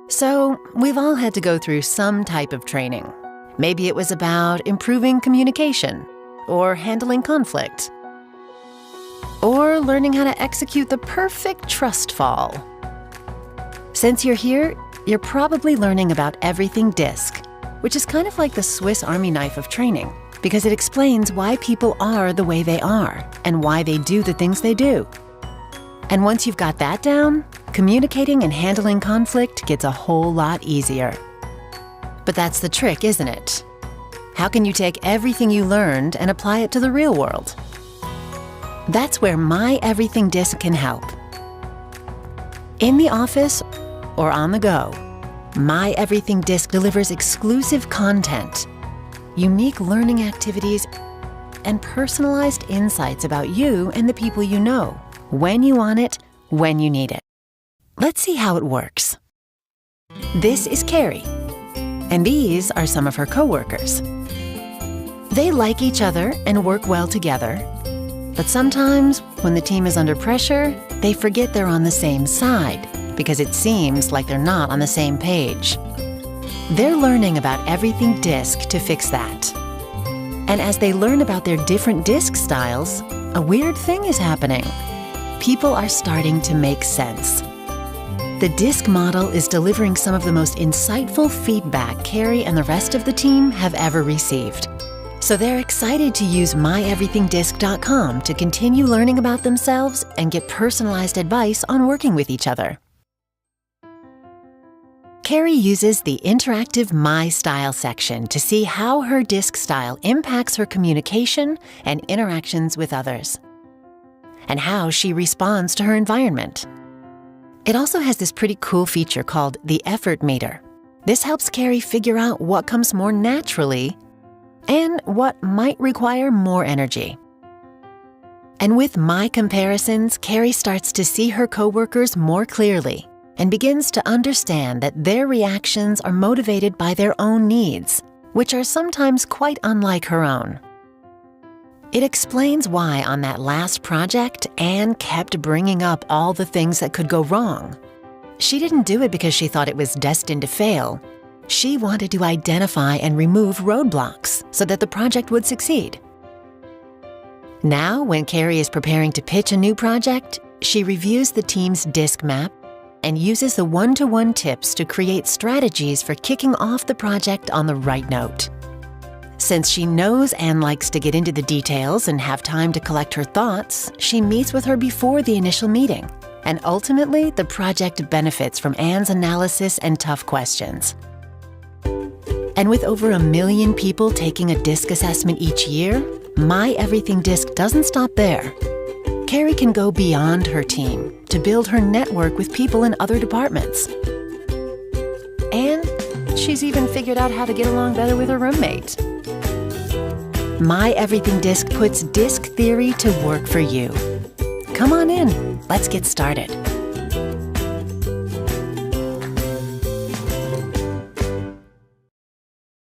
So, we've all had to go through some type of training. Maybe it was about improving communication, or handling conflict, or learning how to execute the perfect trust fall. Since you're here, you're probably learning about everything DiSC, which is kind of like the Swiss Army knife of training, because it explains why people are the way they are and why they do the things they do. And once you've got that down, communicating and handling conflict gets a whole lot easier. But that's the trick, isn't it? How can you take everything you learned and apply it to the real world? That's where My Everything DiSC can help. In the office or on the go, My Everything DiSC delivers exclusive content, unique learning activities, and personalized insights about you and the people you know, when you want it, when you need it. Let's see how it works. This is Carrie, and these are some of her coworkers. They like each other and work well together, but sometimes when the team is under pressure, they forget they're on the same side because it seems like they're not on the same page. They're learning about everything DiSC to fix that. And as they learn about their different DiSC styles, a weird thing is happening. People are starting to make sense. The DiSC model is delivering some of the most insightful feedback Carrie and the rest of the team have ever received. So they're excited to use myeverythingdisc.com to continue learning about themselves and get personalized advice on working with each other. Carrie uses the interactive My Style section to see how her DiSC style impacts her communication and interactions with others, and how she responds to her environment. It also has this pretty cool feature called the effort meter. This helps Carrie figure out what comes more naturally and what might require more energy. And with My Comparisons, Carrie starts to see her coworkers more clearly and begins to understand that their reactions are motivated by their own needs, which are sometimes quite unlike her own. It explains why on that last project, Anne kept bringing up all the things that could go wrong. She didn't do it because she thought it was destined to fail. She wanted to identify and remove roadblocks so that the project would succeed. Now, when Carrie is preparing to pitch a new project, she reviews the team's DiSC map and uses the one-to-one tips to create strategies for kicking off the project on the right note. Since she knows Anne likes to get into the details and have time to collect her thoughts, she meets with her before the initial meeting, and ultimately, the project benefits from Anne's analysis and tough questions. And with over 1 million people taking a DiSC assessment each year, My Everything DiSC doesn't stop there. Carrie can go beyond her team to build her network with people in other departments. And she's even figured out how to get along better with her roommate. My Everything DiSC puts DiSC theory to work for you. Come on in, let's get started.